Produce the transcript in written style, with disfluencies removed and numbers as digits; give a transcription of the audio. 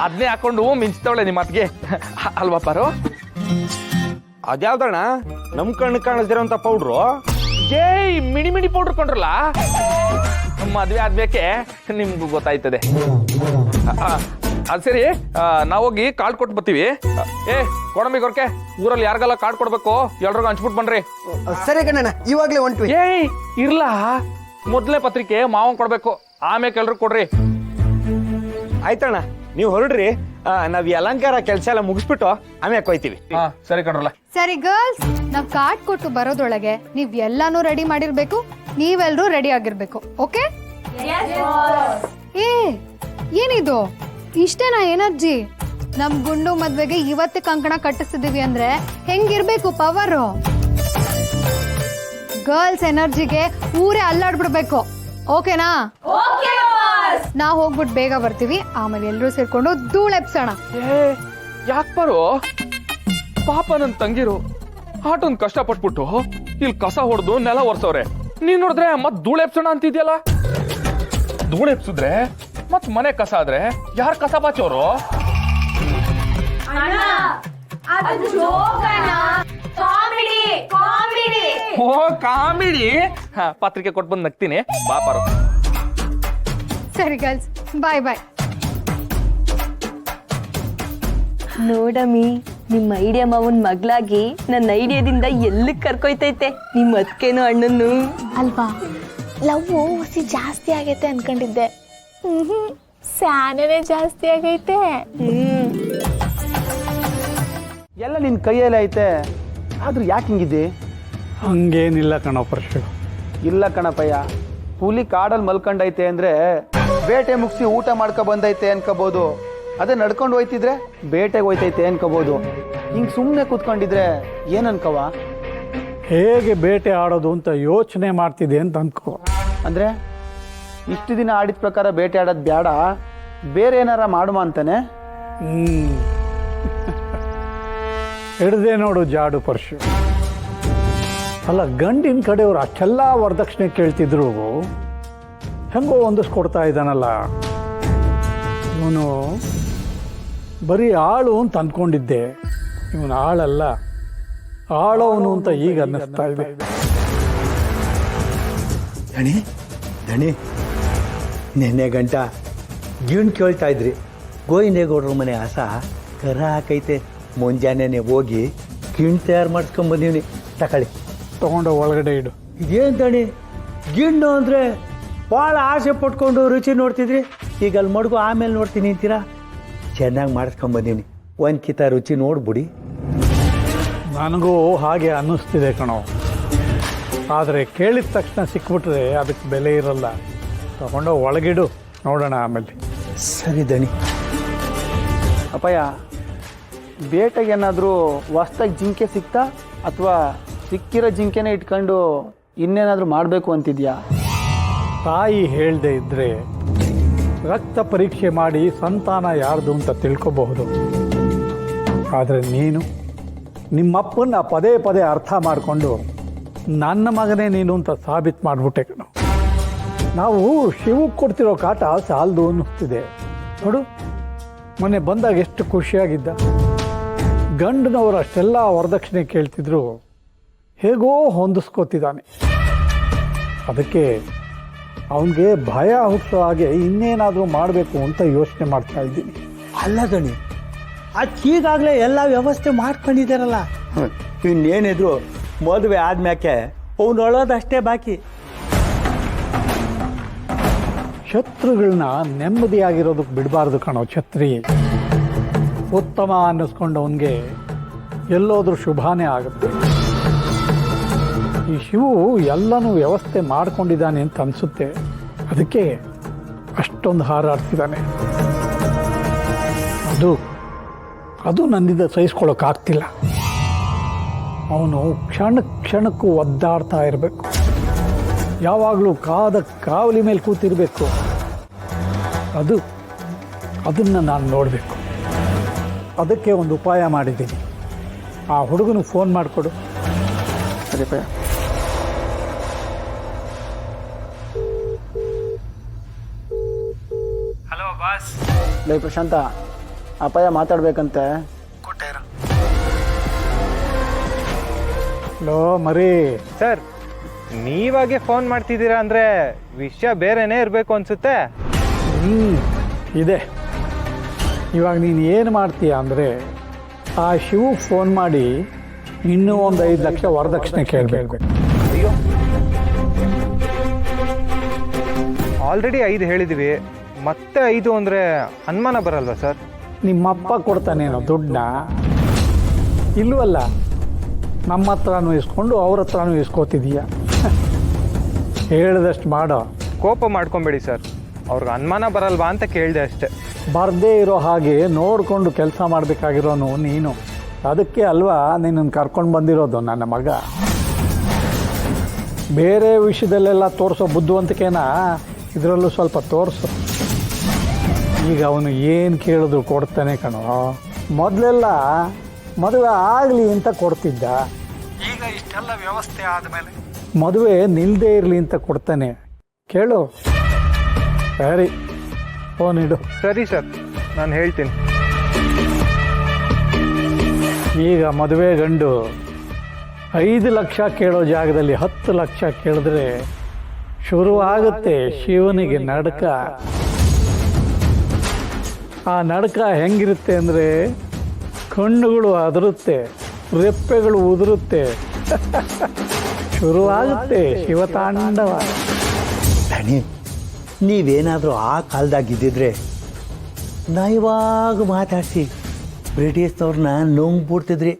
ಅದನ್ನೇ ಹಾಕೊಂಡು ಮಿಂಚ್ತಾವಳೆ ನಿಮ್ಮ ಅತ್ತಿಗೆ ಅಲ್ವಾ ಪಾರು? ಅದ್ಯಾವ್ದಣ್ಣ ನಮ್ ಕಣ್ಣು ಕಾಣಿಸ್ದಿರೋಂಥ ಪೌಡ್ರು? ಏಯ್ ಮಿಡಿ ಪೌಡ್ರ್ ಕೊಂಡ್ರಲ್ಲ, ಮದ್ವೆ ಆದ್ಮೇಕೆ ನಿಮ್ಗೂ ಗೊತ್ತಾಯ್ತದೆ. ಅದು ಸರಿ, ನಾವೋಗಿ ಕಾರ್ಡ್ ಕೊಟ್ಟು ಬರ್ತೀವಿ. ಕೊಡಂಬಿ ಗೊರ್ಕೆ, ಊರಲ್ಲಿ ಯಾರಿಗೆಲ್ಲ ಕಾರ್ಡ್ ಕೊಡ್ಬೇಕು ಎಲ್ರಿಗೂ ಹಂಚ್ಬಿಟ್ಟು ಬನ್ರಿ. ಸರಿ ಕಣ್ಣಣ್ಣ, ಇವಾಗ್ಲೇ ಹೊಂಟ್ವಿ. ಏಯ್ ಇರ್ಲಾ, ಮೊದಲೇ ಪತ್ರಿಕೆ ಮಾವನ್ ಕೊಡ್ಬೇಕು, ಆಮೇಲೆ ಎಲ್ರು ಕೊಡ್ರಿ. ಆಯ್ತಣ್ಣ, ನೀವು ಹೊರಡ್ರಿ. ನಾವ್ ಈ ಅಲಂಕಾರ ಕೆಲಸ ಎಲ್ಲ ಮುಗಿಸ್ಬಿಟ್ಟು ಆಮೇಲೆ ಕೊಯ್ತೀವಿ. ಸರಿ ಕಣ್ರಲ್ಲ. ಸರಿ ಗರ್ಲ್ಸ್, ನಾವ್ ಕಾರ್ಡ್ ಕೊಟ್ಟು ಬರೋದ್ರೊಳಗೆ ನೀವ್ ಎಲ್ಲಾನು ರೆಡಿ ಮಾಡಿರ್ಬೇಕು, ನೀವೆಲ್ರೂ ರೆಡಿ ಆಗಿರ್ಬೇಕು. ಓಕೆ? ಏನಿದು ಇಷ್ಟೇನಾ ಎನರ್ಜಿ? ನಮ್ ಗುಂಡು ಮದ್ವೆಗೆ ಇವತ್ತೇ ಕಂಕಣ ಕಟ್ಟಿಸಿದೀವಿ ಅಂದ್ರೆ ಹೆಂಗಿರ್ಬೇಕು ಪವರು? ಗರ್ಲ್ಸ್ ಎನರ್ಜಿಗೆ ಊರೇ ಅಲ್ಲಾಡ್ಬಿಡ್ಬೇಕು. ಓಕೆನಾ? ನಾವ್ ಹೋಗ್ಬಿಟ್ಟು ಬೇಗ ಬರ್ತೀವಿ, ಆಮೇಲೆ ಎಲ್ರೂ ಸೇರ್ಕೊಂಡು ಧೂಳೆಪ್ಸೋಣ. ಯಾಕೆ ಬರೋ ಪಾಪ ನನ್ ತಂಗಿರು ಆಟೊಂದ್ ಕಷ್ಟ ಪಟ್ಬಿಟ್ಟು ಇಲ್ಲಿ ಕಸ ಹೊಡೆದು ನೆಲ ಒರ್ಸವ್ರೆ. ನೀನ್ ನೋಡಿದ್ರೆ ಮತ್ ಧೂಳೆಪ್ಸೋಣ ಅಂತಿದ್ಯಲ್ಲ. ಧೂಳೆಪ್ಸಿದ್ರೆ ಮತ್ ಮನೆ ಕಸ ಆದ್ರೆ ಯಾರ್ ಕಸ ಬಾಚೋರು? ಓ ಕಾಮಿಡಿ. ಪತ್ರಿಕೆ ಕೊಟ್ಟು ಬಂದು ನಗ್ತೀನಿ, ಬಾಪಾರು. ಸರಿ ಗರ್ಲ್ಸ್, ಬಾಯ್ ಬಾಯ್. ನೋಡಮ್ಮಿ, ನಿಮ್ಮ ಐಡಿಯಾ ಮಾವನ್ ಮಗಳಾಗಿ ನನ್ನ ಐಡಿಯಾದಿಂದ ಎಲ್ಲಿಗೆ ಕರ್ಕೊಯ್ತೈತೆ ನಿಮ್ಮ ಅತ್ಕೇನು ಅಣ್ಣನ್ನು. ಅಲ್ವಾ, ಲವ್ ಹುಸಿ ಜಾಸ್ತಿ ಆಗೈತೆ ಅನ್ಕೊಂಡಿದ್ದೆ. ಸ್ಯಾನೇ ಜಾಸ್ತಿ ಆಗೈತೆ. ಎಲ್ಲ ನಿನ್ ಕೈಯಲ್ಲಿ ಐತೆ, ಆದ್ರೂ ಯಾಕೆ ಹಿಂಗಿದ್ದಿ? ಹಂಗೇನಿಲ್ಲ ಕಣೋ ಪರಶು. ಇಲ್ಲ ಕಣಪ್ಪಯ್ಯ, ಹುಲಿ ಕಾಡಲ್ಲಿ ಮಲ್ಕೊಂಡೈತೆ ಅಂದ್ರೆ ಬೇಟೆ ಮುಗಿಸಿ ಊಟ ಮಾಡ್ಕೊ ಬಂದೈತೆ ಅನ್ಕೋಬಹುದು. ಅದೇ ನಡ್ಕೊಂಡು ಹೋಯ್ತಿದ್ರೆ ಬೇಟೆಗೆ ಹೋಯ್ತೈತೆ ಅನ್ಕೋಬಹುದು. ಹಿಂಗ್ ಸುಮ್ಮನೆ ಕೂತ್ಕೊಂಡಿದ್ರೆ ಏನ್ ಅನ್ಕವ? ಹೇಗೆ ಬೇಟೆ ಆಡೋದು ಅಂತ ಯೋಚನೆ ಮಾಡ್ತಿದೆ ಅಂತ ಅನ್ಕೋ. ಅಂದ್ರೆ ಇಷ್ಟು ದಿನ ಆಡಿದ ಪ್ರಕಾರ ಬೇಟೆ ಆಡೋದು ಬೇಡ, ಬೇರೆ ಏನಾರ ಮಾಡುವ ಅಂತಾನೆ. ಹಿಡ್ದೆ ನೋಡು ಜಾಡು ಪರಶು. ಅಲ್ಲ, ಗಂಡಿನ ಕಡೆಯವ್ರು ಅಷ್ಟೆಲ್ಲ ವರದಕ್ಷಿಣೆ ಕೇಳ್ತಿದ್ರು, ಹೆಂಗೋ ಹೊಂದಿಸ್ಕೊಡ್ತಾ ಇದ್ದಾನಲ್ಲ ಇವನು. ಬರೀ ಆಳು ಅಂತ ಅಂದ್ಕೊಂಡಿದ್ದೆ, ಇವನು ಆಳಲ್ಲ, ಆಳವನು ಅಂತ ಈಗ ಅನ್ನಿಸ್ತಾ ಇದೆ. ದಣಿ ದಣಿ, ನೆನ್ನೆ ಗಂಟ ಗಿಣ್ ಕೇಳ್ತಾ ಇದ್ರಿ, ಗೋವಿಂದೇಗೌಡ್ರ ಮನೆ ಹಸ ಕರ ಹಾಕೈತೆ, ಮುಂಜಾನೆ ಹೋಗಿ ಗಿಣ್ ತಯಾರು ಮಾಡಿಸ್ಕೊಂಬಂದೀನಿ, ತಗೊಳ್ಳಿ. ತಗೊಂಡು ಒಳಗಡೆ ಇಡು. ಇದೇನು ದಣಿ, ಗಿಣ್ಣು ಅಂದರೆ ಭಾಳ ಆಸೆ ಪಟ್ಕೊಂಡು ರುಚಿ ನೋಡ್ತಿದ್ರಿ, ಈಗ ಅಲ್ಲಿ ಮಡ್ಗು ಆಮೇಲೆ ನೋಡ್ತೀನಿ ಅಂತೀರಾ? ಚೆನ್ನಾಗಿ ಮಾಡಿಸ್ಕೊಂಬಂದೀನಿ, ಒಂದು ಕಿತ ರುಚಿ ನೋಡ್ಬಿಡಿ. ನನಗೂ ಹಾಗೆ ಅನ್ನಿಸ್ತಿದೆ ಕಣೋ, ಆದರೆ ಕೇಳಿದ ತಕ್ಷಣ ಸಿಕ್ಬಿಟ್ರೆ ಅದಕ್ಕೆ ಬೆಲೆ ಇರಲ್ಲ. ತಗೊಂಡು ಒಳಗಿಡು, ನೋಡೋಣ ಆಮೇಲೆ. ಸರಿ ದಣಿ. ಅಪ್ಪಯ್ಯ, ಬೇಟೆಗೆ ಏನಾದರೂ ಹೊಸ್ದಾಗಿ ಜಿಂಕೆ ಸಿಕ್ತಾ, ಅಥವಾ ಸಿಕ್ಕಿರೋ ಜಿಂಕೆನೇ ಇಟ್ಕೊಂಡು ಇನ್ನೇನಾದರೂ ಮಾಡಬೇಕು ಅಂತಿದ್ಯಾ? ತಾಯಿ ಹೇಳದೆ ಇದ್ದರೆ ರಕ್ತ ಪರೀಕ್ಷೆ ಮಾಡಿ ಸಂತಾನ ಯಾರ್ದು ಅಂತ ತಿಳ್ಕೋಬಹುದು. ಆದರೆ ನೀನು ನಿಮ್ಮಪ್ಪನ್ನ ಪದೇ ಪದೇ ಅರ್ಥ ಮಾಡಿಕೊಂಡು ನನ್ನ ಮಗನೇ ನೀನು ಅಂತ ಸಾಬೀತು ಮಾಡಿಬಿಟ್ಟೆ ಕಣೋ. ನಾವು ಶಿವಕ್ಕೆ ಕೊಡ್ತಿರೋ ಕಾಟ ಸಾಲದು ಅನ್ನಿಸ್ತಿದೆ. ನೋಡು, ಮೊನ್ನೆ ಬಂದಾಗ ಎಷ್ಟು ಖುಷಿಯಾಗಿದ್ದ. ಗಂಡನವರು ಅಷ್ಟೆಲ್ಲ ವರದಕ್ಷಿಣೆ ಕೇಳ್ತಿದ್ರು, ಹೇಗೋ ಹೊಂದಿಸ್ಕೋತಿದ್ದಾನೆ. ಅದಕ್ಕೆ ಅವನಿಗೆ ಭಯ ಹುಟ್ಟೋ ಹಾಗೆ ಇನ್ನೇನಾದರೂ ಮಾಡಬೇಕು ಅಂತ ಯೋಚನೆ ಮಾಡ್ತಾ ಇದ್ದೀನಿ. ಅಲ್ಲ ದಣಿ, ಈಗಾಗಲೇ ಎಲ್ಲ ವ್ಯವಸ್ಥೆ ಮಾಡ್ಕೊಂಡಿದ್ದಾರಲ್ಲ, ಇನ್ನೇನಿದ್ರು ಮದುವೆ ಆದ್ಮ್ಯಾಕೆ ಅವ್ನು ಅಳೋದಷ್ಟೇ ಬಾಕಿ. ಶತ್ರುಗಳನ್ನ ನೆಮ್ಮದಿಯಾಗಿರೋದಕ್ಕೆ ಬಿಡಬಾರ್ದು ಕಣೋ ಛತ್ರಿ. ಉತ್ತಮ ಅನ್ನಿಸ್ಕೊಂಡವನಿಗೆ ಎಲ್ಲೋದ್ರೂ ಶುಭಾನೇ ಆಗುತ್ತೆ. ಈ ಶಿವು ಎಲ್ಲನೂ ವ್ಯವಸ್ಥೆ ಮಾಡ್ಕೊಂಡಿದ್ದಾನೆ ಅಂತ ಅನಿಸುತ್ತೆ, ಅದಕ್ಕೆ ಅಷ್ಟೊಂದು ಹಾರಾಡ್ತಿದ್ದಾನೆ. ಅದು ನನ್ನಿಂದ ಸಹಿಸ್ಕೊಳ್ಳೋಕ್ಕಾಗ್ತಿಲ್ಲ. ಅವನು ಕ್ಷಣಕ್ಕೂ ಒದ್ದಾಡ್ತಾ ಇರಬೇಕು, ಯಾವಾಗಲೂ ಕಾವಲಿ ಮೇಲೆ ಕೂತಿರಬೇಕು. ಅದನ್ನು ನಾನು ನೋಡಬೇಕು. ಅದಕ್ಕೆ ಒಂದು ಉಪಾಯ ಮಾಡಿದ್ದೀನಿ. ಆ ಹುಡುಗನಿಗೆ ಫೋನ್ ಮಾಡಿಕೊಡು. ಸರಿಪಯ್ಯ. Hello boss. ಲೈ ಪ್ರಶಾಂತ, ಅಪಾಯ ಮಾತಾಡ್ಬೇಕಂತೆ. ಲೋ ಮರಿ, ಸರ್ ನೀವಾಗೆ ಫೋನ್ ಮಾಡ್ತಿದ್ದೀರಾ ಅಂದರೆ ವಿಷಯ ಬೇರೆನೇ ಇರಬೇಕು ಅನಿಸುತ್ತೆ. ಇದೆ. ಇವಾಗ ನೀನು ಏನು ಮಾಡ್ತೀಯ ಅಂದರೆ ಆ ಶಿವಗೆ ಫೋನ್ ಮಾಡಿ ಇನ್ನೂ ಒಂದು 5 ಲಕ್ಷ ವರದಕ್ಷಿಣೆ ಕೇಳಬೇಕು. ಆಲ್ರೆಡಿ 5 ಹೇಳಿದ್ದೀವಿ, ಮತ್ತೆ 5 ಅಂದರೆ ಅನುಮಾನ ಬರಲ್ವಾ ಸರ್? ನಿಮ್ಮಪ್ಪ ಕೊಡ್ತಾನೇನೋ ದುಡ್ಡನ್ನ? ಇಲ್ವಲ್ಲ, ನಮ್ಮ ಹತ್ರನೂ ಇಸ್ಕೊಂಡು ಅವ್ರ ಹತ್ರನೂ ಇಸ್ಕೋತಿದೀಯ. ಹೇಳಿದಷ್ಟು ಮಾಡೋ. ಕೋಪ ಮಾಡ್ಕೊಬೇಡಿ ಸರ್, ಅವ್ರಿಗೆ ಅನುಮಾನ ಬರಲ್ವಾ ಅಂತ ಕೇಳಿದೆ ಅಷ್ಟೆ. ಬರದೇ ಇರೋ ಹಾಗೆ ನೋಡಿಕೊಂಡು ಕೆಲಸ ಮಾಡಬೇಕಾಗಿರೋನು ನೀನು. ಅದಕ್ಕೆ ಅಲ್ವಾ ನಿನ್ನನ್ನು ಕರ್ಕೊಂಡು ಬಂದಿರೋದು ನನ್ನ ಮಗ. ಬೇರೆ ವಿಷಯದಲ್ಲೆಲ್ಲ ತೋರಿಸೋ ಬುದ್ಧಿವಂತಿಕೆನ ಇದರಲ್ಲೂ ಸ್ವಲ್ಪ ತೋರಿಸು. ಈಗ ಅವನು ಏನು ಕೇಳಿದ್ರು ಕೊಡ್ತಾನೆ ಕಣೋ. ಮೊದಲೆಲ್ಲ ಮದುವೆ ಆಗಲಿ ಅಂತ ಕೊಡ್ತಿದ್ದ, ಈಗ ಇಷ್ಟೆಲ್ಲ ವ್ಯವಸ್ಥೆ ಆದಮೇಲೆ ಮದುವೆ ನಿಲ್ಲದೇ ಇರಲಿ ಅಂತ ಕೊಡ್ತಾನೆ. ಕೇಳು. ಸರಿ, ಫೋನ್ ಇಡು. ಸರಿ ಸರ್, ನಾನು ಹೇಳ್ತೀನಿ. ಈಗ ಮದುವೆ ಗಂಡು 5 ಲಕ್ಷ ಕೇಳೋ ಜಾಗದಲ್ಲಿ 10 ಲಕ್ಷ ಕೇಳಿದ್ರೆ ಶುರುವಾಗುತ್ತೆ ಶಿವನಿಗೆ ನಡ್ಕ. ಆ ನಡ್ಕ ಹೆಂಗಿರುತ್ತೆ ಅಂದರೆ ಕಣ್ಣುಗಳು ಅದರುತ್ತೆ, ರೆಪ್ಪೆಗಳು ಉದುರುತ್ತೆ. ಶುರುವಾಗುತ್ತೆ ಶಿವತಾಂಡವ. ದಣಿ, ನೀವೇನಾದರೂ ಆ ಕಾಲದಾಗಿದ್ದಿದ್ರೆ ನಾ ಇವಾಗ ಮಾತಾಡಿಸಿ ಬ್ರಿಟಿಷ್ನವ್ರನ್ನ ನುಂಗ್ಬಿಡ್ತಿದ್ರಿ.